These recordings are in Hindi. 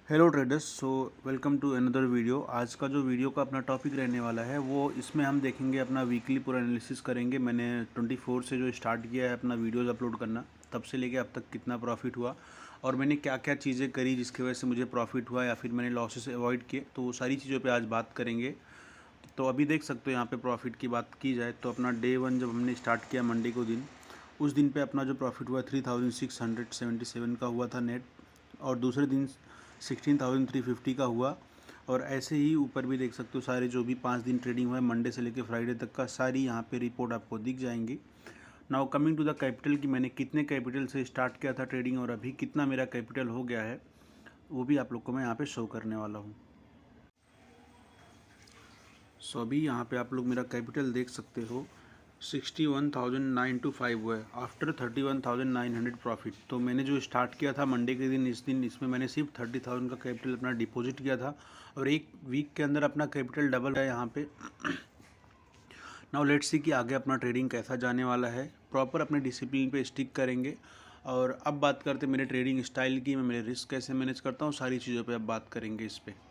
Hello traders. Welcome to another video. आज का जो वीडियो का अपना टॉपिक रहने वाला है वो इसमें हम देखेंगे अपना वीकली पूरा एनालिसिस करेंगे। मैंने 24 से जो स्टार्ट किया है अपना वीडियोस अपलोड करना, तब से लेके अब तक कितना प्रॉफिट हुआ और मैंने क्या क्या चीज़ें करी जिसकी वजह से मुझे प्रॉफिट हुआ या फिर मैंने लॉसेस अवॉइड किए, तो वो सारी चीज़ों पर आज बात करेंगे। तो अभी देख सकते हो यहाँ पर प्रॉफिट की बात की जाए तो अपना डे 1 जब हमने स्टार्ट किया मंडे को दिन, उस दिन पे अपना जो प्रॉफिट हुआ 3677 का हुआ था नेट, और दूसरे दिन 16,350 का हुआ। और ऐसे ही ऊपर भी देख सकते हो सारे जो भी 5 दिन ट्रेडिंग हुआ है मंडे से लेकर फ्राइडे तक का, सारी यहाँ पे रिपोर्ट आपको दिख जाएंगी। Now coming to the capital कि मैंने कितने कैपिटल से स्टार्ट किया था ट्रेडिंग और अभी कितना मेरा कैपिटल हो गया है, वो भी आप लोग को मैं यहाँ पे शो करने वाला हूँ। सो अभी यहाँ पे आप लोग मेरा कैपिटल देख सकते हो 61,925 हुआ है आफ्टर 31,900 प्रॉफिट। तो मैंने जो स्टार्ट किया था मंडे के दिन, इस दिन इसमें मैंने सिर्फ 30,000 का कैपिटल अपना डिपॉजिट किया था और एक वीक के अंदर अपना कैपिटल डबल है यहाँ पे। नाउ लेट्स सी कि आगे अपना ट्रेडिंग कैसा जाने वाला है। प्रॉपर अपने डिसिप्लिन पे स्टिक करेंगे। और अब बात करते मेरे ट्रेडिंग स्टाइल की, मैं मेरे रिस्क कैसे मैनेज करता हूँ, सारी चीज़ों पे अब बात करेंगे इस पर।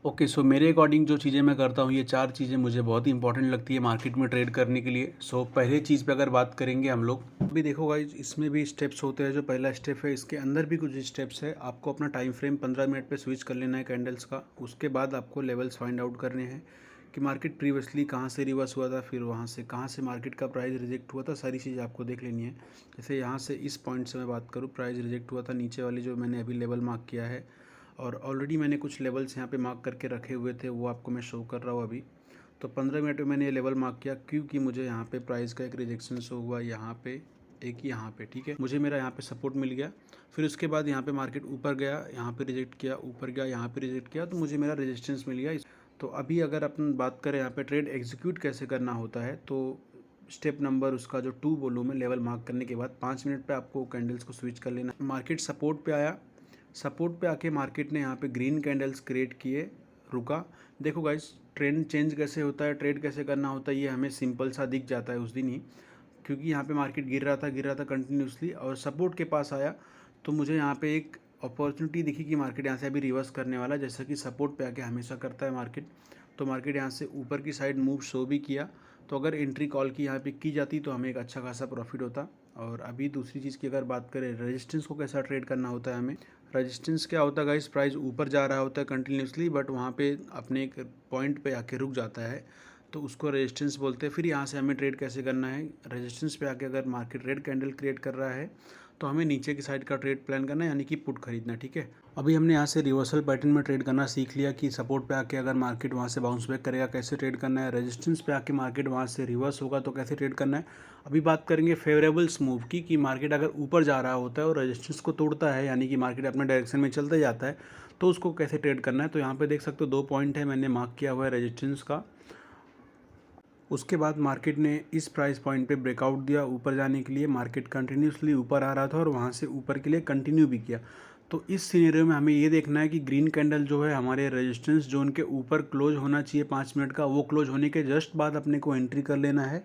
ओके, सो मेरे अकॉर्डिंग जो चीज़ें मैं करता हूँ, ये 4 चीज़ें मुझे बहुत ही इंपॉर्टेंट लगती है मार्केट में ट्रेड करने के लिए। सो पहले चीज़ पे अगर बात करेंगे हम लोग, अभी देखो गाइस इसमें भी स्टेप्स होते हैं। जो पहला स्टेप है इसके अंदर भी कुछ स्टेप्स है। आपको अपना टाइम फ्रेम 15 मिनट पे स्विच कर लेना है कैंडल्स का। उसके बाद आपको लेवल्स फाइंड आउट करने हैं कि मार्केट प्रीवियसली कहाँ से रिवर्स हुआ था, फिर वहाँ से कहाँ से मार्केट का प्राइस रिजेक्ट हुआ था, सारी चीज़ आपको देख लेनी है। जैसे यहाँ से इस पॉइंट से मैं बात करूँ, प्राइस रिजेक्ट हुआ था नीचे वाली जो मैंने अभी लेवल मार्क किया है, और ऑलरेडी मैंने कुछ लेवल्स यहाँ पे मार्क करके रखे हुए थे, वो आपको मैं शो कर रहा हूँ अभी। तो 15 मिनट में मैंने ये लेवल मार्क किया क्योंकि मुझे यहाँ पे प्राइस का एक रिजेक्शन शो हुआ, यहाँ पे एक यहाँ पे, ठीक है। मुझे मेरा यहाँ पे सपोर्ट मिल गया, फिर उसके बाद यहाँ पे मार्केट ऊपर गया, यहाँ पे रिजेक्ट किया, ऊपर गया, यहाँ पे रिजेक्ट किया, तो मुझे मेरा रेजिस्टेंस मिल गया। तो अभी अगर अपन बात करें यहाँ पे ट्रेड एग्जीक्यूट कैसे करना होता है, तो स्टेप नंबर उसका जो 2 बोलूँ मैं, लेवल मार्क करने के बाद 5 मिनट पे आपको कैंडल्स को स्विच कर लेना। मार्केट सपोर्ट पे आया, सपोर्ट पे आके मार्केट ने यहाँ पे ग्रीन कैंडल्स क्रिएट किए, रुका। देखो गाइस ट्रेंड चेंज कैसे होता है, ट्रेड कैसे करना होता है, ये हमें सिंपल सा दिख जाता है उस दिन ही, क्योंकि यहाँ पे मार्केट गिर रहा था कंटिन्यूसली और सपोर्ट के पास आया। तो मुझे यहाँ पे एक अपॉर्चुनिटी दिखी कि मार्केट यहाँ से अभी रिवर्स करने वाला है, जैसा कि सपोर्ट पे आके हमेशा करता है मार्केट। तो मार्केट यहाँ से ऊपर की साइड मूव शो भी किया, तो अगर एंट्री कॉल की यहाँ पे की जाती तो हमें एक अच्छा खासा प्रॉफिट होता। और अभी दूसरी चीज़ की अगर बात करें, रेजिस्टेंस को कैसा ट्रेड करना होता है हमें। रेजिस्टेंस क्या होता है गाइस, प्राइस ऊपर जा रहा होता है कंटिन्यूसली, बट वहाँ पे अपने एक पॉइंट पे आके रुक जाता है, तो उसको रेजिस्टेंस बोलते हैं। फिर यहाँ से हमें ट्रेड कैसे करना है, रेजिस्टेंस पे आके अगर मार्केट रेड कैंडल क्रिएट कर रहा है तो हमें नीचे की साइड का ट्रेड प्लान करना है, यानी कि पुट खरीदना, ठीक है। अभी हमने यहाँ से रिवर्सल पैटर्न में ट्रेड करना सीख लिया कि सपोर्ट पे आके अगर मार्केट वहाँ से बाउंस बैक करेगा कैसे ट्रेड करना है, रेजिस्टेंस पे आके मार्केट वहाँ से रिवर्स होगा तो कैसे ट्रेड करना है। अभी बात करेंगे फेवरेबल्स मूव की, कि मार्केट अगर ऊपर जा रहा होता है और रेजिस्टेंस को तोड़ता है, यानी कि मार्केट अपने डायरेक्शन में चलते जाता है, तो उसको कैसे ट्रेड करना है। तो यहाँ पे देख सकते हो 2 पॉइंट है मैंने मार्क किया हुआ है रेजिस्टेंस का। उसके बाद मार्केट ने इस प्राइस पॉइंट पे ब्रेकआउट दिया ऊपर जाने के लिए, मार्केट कंटिन्यूसली ऊपर आ रहा था और वहाँ से ऊपर के लिए कंटिन्यू भी किया। तो इस सिनेरियो में हमें ये देखना है कि ग्रीन कैंडल जो है हमारे रेजिस्टेंस जोन के ऊपर क्लोज होना चाहिए 5 मिनट का, वो क्लोज होने के जस्ट बाद अपने को एंट्री कर लेना है।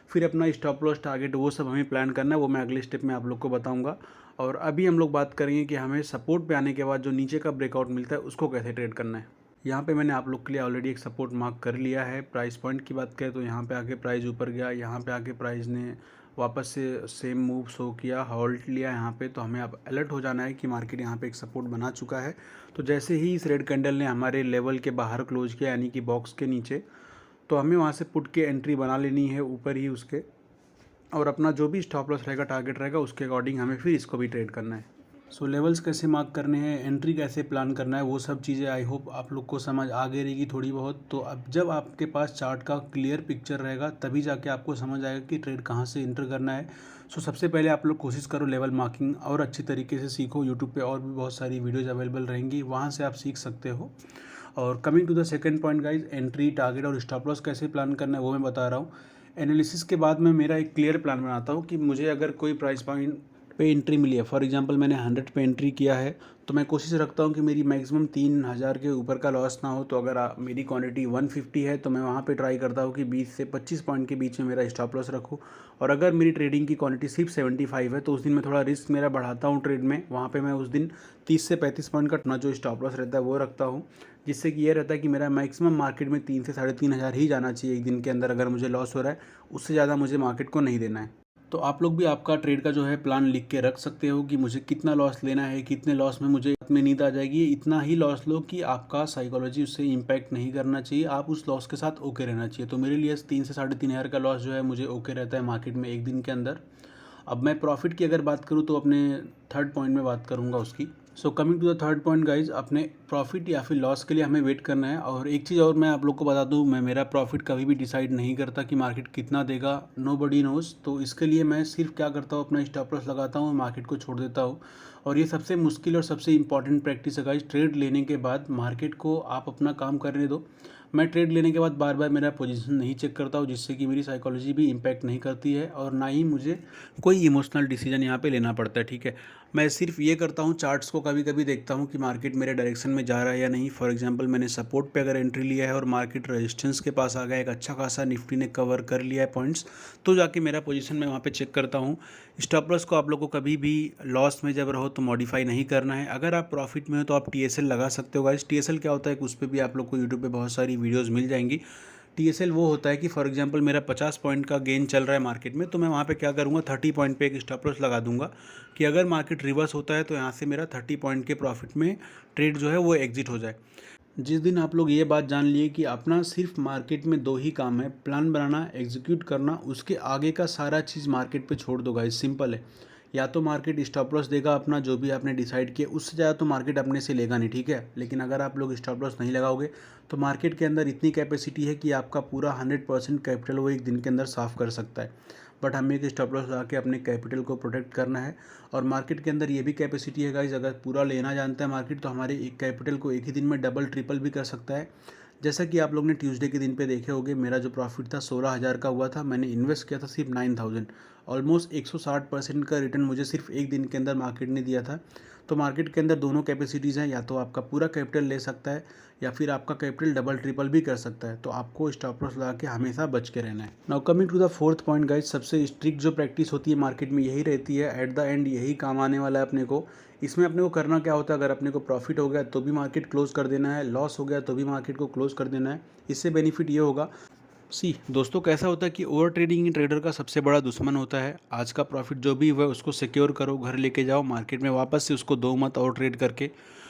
फिर अपना स्टॉप लॉस टारगेट वो सब हमें प्लान करना है, वो मैं अगले स्टेप में आप लोग को बताऊँगा। और अभी हम लोग बात करेंगे कि हमें सपोर्ट पे आने के बाद जो नीचे का ब्रेकआउट मिलता है उसको कैसे ट्रेड करना है। यहाँ पे मैंने आप लोग के लिए ऑलरेडी एक सपोर्ट मार्क कर लिया है। प्राइस पॉइंट की बात करें तो यहाँ पे आके प्राइस ऊपर गया, यहाँ पे आके प्राइस ने वापस से सेम मूव शो किया, हॉल्ट लिया यहाँ पे। तो हमें अब अलर्ट हो जाना है कि मार्केट यहाँ पे एक सपोर्ट बना चुका है। तो जैसे ही इस रेड कैंडल ने हमारे लेवल के बाहर क्लोज किया, यानी कि बॉक्स के नीचे, तो हमें वहाँ से पुट के एंट्री बना लेनी है ऊपर ही उसके, और अपना जो भी स्टॉप लॉस रहेगा, टारगेट रहेगा, उसके अकॉर्डिंग हमें फिर इसको भी ट्रेड करना है। सो लेवल्स कैसे मार्क करने हैं, एंट्री कैसे प्लान करना है, वो सब चीज़ें आई होप आप लोग को समझ आ गई रहेगी थोड़ी बहुत। तो अब जब आपके पास चार्ट का क्लियर पिक्चर रहेगा तभी जाके आपको समझ आएगा कि ट्रेड कहाँ से एंटर करना है। सो सबसे पहले आप लोग कोशिश करो लेवल मार्किंग और अच्छी तरीके से सीखो। यूट्यूब पे और भी बहुत सारी वीडियोज़ अवेलेबल रहेंगी, वहाँ से आप सीख सकते हो। और coming to the second point guys, entry target और स्टॉप लॉस कैसे प्लान करना है वो मैं बता रहा हूँ। एनालिसिस के बाद मैं मेरा एक क्लियर प्लान बनाता हूँ कि मुझे अगर कोई प्राइस पॉइंट पे एंट्री मिली है, फॉर एग्जांपल मैंने 100 पे एंट्री किया है, तो मैं कोशिश रखता हूँ कि मेरी मैक्सिमम 3000 के ऊपर का लॉस ना हो। तो अगर मेरी क्वांटिटी 150 है तो मैं वहाँ पे ट्राई करता हूँ कि 20 से 25 पॉइंट के बीच में मेरा स्टॉप लॉस रखूँ। और अगर मेरी ट्रेडिंग की क्वांटिटी सिर्फ 75 है तो उस दिन मैं थोड़ा रिस्क मेरा बढ़ाता हूँ ट्रेड में, वहाँ पर मैं उस दिन 30 से 35 पॉइंट का अपना जो स्टॉप लॉस रहता है वो रखता हूँ, जिससे कि ये रहता है कि मेरा मैक्सिमम मार्केट में 3 से 3500 ही जाना चाहिए एक दिन के अंदर। अगर मुझे लॉस हो रहा है उससे ज़्यादा मुझे मार्केट को नहीं देना है। तो आप लोग भी आपका ट्रेड का जो है प्लान लिख के रख सकते हो कि मुझे कितना लॉस लेना है, कितने लॉस में मुझे रात में नींद आ जाएगी। इतना ही लॉस लो कि आपका साइकोलॉजी उससे इम्पैक्ट नहीं करना चाहिए, आप उस लॉस के साथ ओके रहना चाहिए। तो मेरे लिए 3 से 3500 का लॉस जो है मुझे ओके रहता है मार्केट में एक दिन के अंदर। अब मैं प्रॉफिट की अगर बात करूँ तो अपने थर्ड पॉइंट में बात करूँगा उसकी। So coming to the third point guys, अपने प्रॉफिट या फिर लॉस के लिए हमें वेट करना है। और एक चीज़ और मैं आप लोग को बता दूं, मैं मेरा प्रॉफिट कभी भी डिसाइड नहीं करता कि मार्केट कितना देगा, नोबडी नोज। तो इसके लिए मैं सिर्फ क्या करता हूँ, अपना स्टॉप लॉस लगाता हूँ, मार्केट को छोड़ देता हूँ। और ये सबसे मुश्किल और सबसे इंपॉर्टेंट प्रैक्टिस है गाइज। ट्रेड लेने के बाद मार्केट को आप अपना काम करने दो। मैं ट्रेड लेने के बाद बार बार मेरा पोजीशन नहीं चेक करता हूँ, जिससे कि मेरी साइकोलॉजी भी इम्पैक्ट नहीं करती है और ना ही मुझे कोई इमोशनल डिसीजन यहाँ पे लेना पड़ता है, ठीक है। मैं सिर्फ ये करता हूँ, चार्ट्स को कभी कभी देखता हूँ कि मार्केट मेरे डायरेक्शन में जा रहा है या नहीं। फॉर एग्जांपल मैंने सपोर्ट पे अगर एंट्री लिया है और मार्केट रेजिस्टेंस के पास आ गया, एक अच्छा खासा निफ्टी ने कवर कर लिया है पॉइंट्स, तो जाके मेरा पोजीशन मैं वहाँ पे चेक करता हूँ। स्टॉप लॉस को आप लोग को कभी भी लॉस में जब रहो तो मॉडिफाई नहीं करना है। अगर आप प्रॉफिट में हो तो आप TSL लगा सकते हो गाइस। TSL क्या होता है कि उस पर भी आप लोग को यूट्यूब पे बहुत सारी वीडियोज़ मिल जाएंगी। TSL वो होता है कि फॉर एग्जांपल मेरा 50 पॉइंट का गेन चल रहा है मार्केट में, तो मैं वहाँ पे क्या करूँगा, 30 पॉइंट पे एक स्टॉप लॉस लगा दूंगा कि अगर मार्केट रिवर्स होता है तो यहाँ से मेरा 30 पॉइंट के प्रॉफिट में ट्रेड जो है वो एग्जिट हो जाए। जिस दिन आप लोग ये बात जान लिए कि अपना सिर्फ मार्केट में दो ही काम है, प्लान बनाना, एग्जीक्यूट करना, उसके आगे का सारा चीज़ मार्केट पे छोड़ दो गाइस। सिंपल है। या तो मार्केट स्टॉप लॉस देगा अपना जो भी आपने डिसाइड किया, उससे ज़्यादा तो मार्केट अपने से लेगा नहीं, ठीक है। लेकिन अगर आप लोग स्टॉप लॉस नहीं लगाओगे तो मार्केट के अंदर इतनी कैपेसिटी है कि आपका पूरा 100% कैपिटल वो एक दिन के अंदर साफ़ कर सकता है। बट हमें एक स्टॉप लॉस लगा के अपने कैपिटल को प्रोटेक्ट करना है। और मार्केट के अंदर ये भी कैपेसिटी है गाइज, अगर पूरा लेना जानता है मार्केट तो हमारे एक कैपिटल को एक ही दिन में डबल ट्रिपल भी कर सकता है। जैसा कि आप लोग ने ट्यूसडे के दिन पे देखे होंगे, मेरा जो प्रॉफिट था 16,000 का हुआ था, मैंने इन्वेस्ट किया था सिर्फ 9,000। ऑलमोस्ट 160% का रिटर्न मुझे सिर्फ एक दिन के अंदर मार्केट ने दिया था। तो मार्केट के अंदर दोनों कैपेसिटीज़ हैं, या तो आपका पूरा कैपिटल ले सकता है या फिर आपका कैपिटल डबल ट्रिपल भी कर सकता है। तो आपको स्टॉप लॉस लगा के हमेशा बच के रहना है। Now coming to the fourth point guys, सबसे स्ट्रिक्ट जो प्रैक्टिस होती है मार्केट में यही रहती है, एट द एंड यही काम आने वाला है अपने को। इसमें अपने को करना क्या होता है, अगर अपने को प्रॉफिट हो गया तो भी मार्केट क्लोज कर देना है, लॉस हो गया तो भी मार्केट को क्लोज कर देना है। इससे बेनिफिट ये होगा, दोस्तों कैसा होता है कि ओवर ट्रेडिंग ट्रेडर का सबसे बड़ा दुश्मन होता है। आज का प्रॉफिट जो भी हुआ है उसको सिक्योर करो, घर लेके जाओ, मार्केट में वापस से उसको दो मत और ट्रेड करके।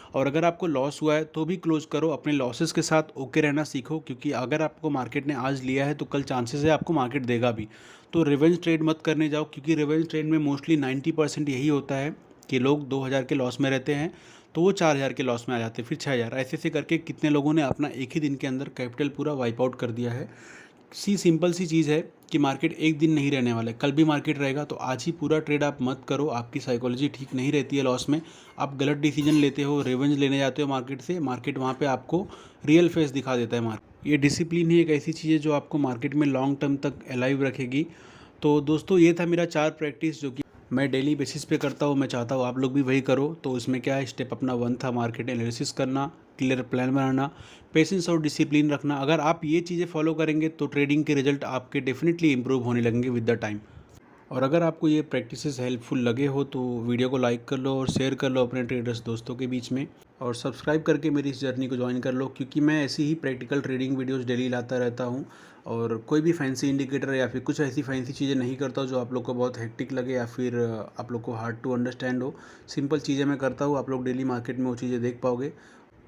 और अगर आपको लॉस हुआ है तो भी क्लोज करो, अपने लॉसेस के साथ ओके रहना सीखो, क्योंकि अगर आपको मार्केट ने आज लिया है तो कल चांसेस है आपको मार्केट देगा भी। तो रिवेंज ट्रेड मत करने जाओ, क्योंकि रिवेंज ट्रेड में मोस्टली 90% यही होता है कि लोग 2,000 के लॉस में रहते हैं तो वो 4,000 के लॉस में आ जाते हैं, फिर 6,000, ऐसे ऐसे करके कितने लोगों ने अपना एक ही दिन के अंदर कैपिटल पूरा वाइप आउट कर दिया है। सिंपल सी चीज़ है कि मार्केट एक दिन नहीं रहने वाला है, कल भी मार्केट रहेगा। तो आज ही पूरा ट्रेड आप मत करो, आपकी साइकोलॉजी ठीक नहीं रहती है लॉस में, आप गलत डिसीजन लेते हो, रिवेंज लेने जाते हो मार्केट से, मार्केट वहाँ पे आपको रियल फेस दिखा देता है। मार्केट ये डिसिप्लिन ही एक ऐसी चीज़ है जो आपको मार्केट में लॉन्ग टर्म तक अलाइव रखेगी। तो दोस्तों ये था मेरा 4 प्रैक्टिस जो कि मैं डेली बेसिस पे करता हूँ, मैं चाहता हूँ आप लोग भी वही करो। तो इसमें क्या है, स्टेप अपना 1 था मार्केट एनालिसिस करना, क्लियर प्लान बनाना, पेशेंस और डिसिप्लिन रखना। अगर आप ये चीज़ें फॉलो करेंगे तो ट्रेडिंग के रिजल्ट आपके डेफिनेटली इंप्रूव होने लगेंगे विद द टाइम। और अगर आपको ये प्रैक्टिसेस हेल्पफुल लगे हो तो वीडियो को लाइक कर लो और शेयर कर लो अपने ट्रेडर्स दोस्तों के बीच में, और सब्सक्राइब करके मेरी इस जर्नी को ज्वाइन कर लो, क्योंकि मैं ऐसी ही प्रैक्टिकल ट्रेडिंग वीडियोस डेली लाता रहता हूँ। और कोई भी फैंसी इंडिकेटर या फिर कुछ ऐसी फैंसी चीज़ें नहीं करता हूँ जो आप लोग को बहुत हेक्टिक लगे या फिर आप लोग को हार्ड टू अंडरस्टैंड हो। सिंपल चीज़ें मैं करता हूँ, आप लोग डेली मार्केट में वो चीज़ें देख पाओगे।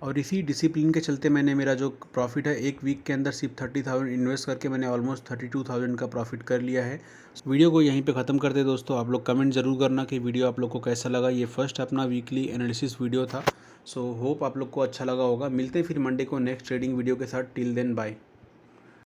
और इसी डिसिप्लिन के चलते मैंने मेरा जो प्रॉफिट है एक वीक के अंदर सिर्फ 30,000 इन्वेस्ट करके मैंने ऑलमोस्ट 32,000 का प्रॉफिट कर लिया है। वीडियो को यहीं पे ख़त्म करते दोस्तों। आप लोग कमेंट ज़रूर करना कि वीडियो आप लोग को कैसा लगा। ये फर्स्ट अपना वीकली एनालिसिस वीडियो था। सो होप आप लोग को अच्छा लगा होगा। मिलते हैं फिर मंडे को नेक्स्ट ट्रेडिंग वीडियो के साथ। Till then bye.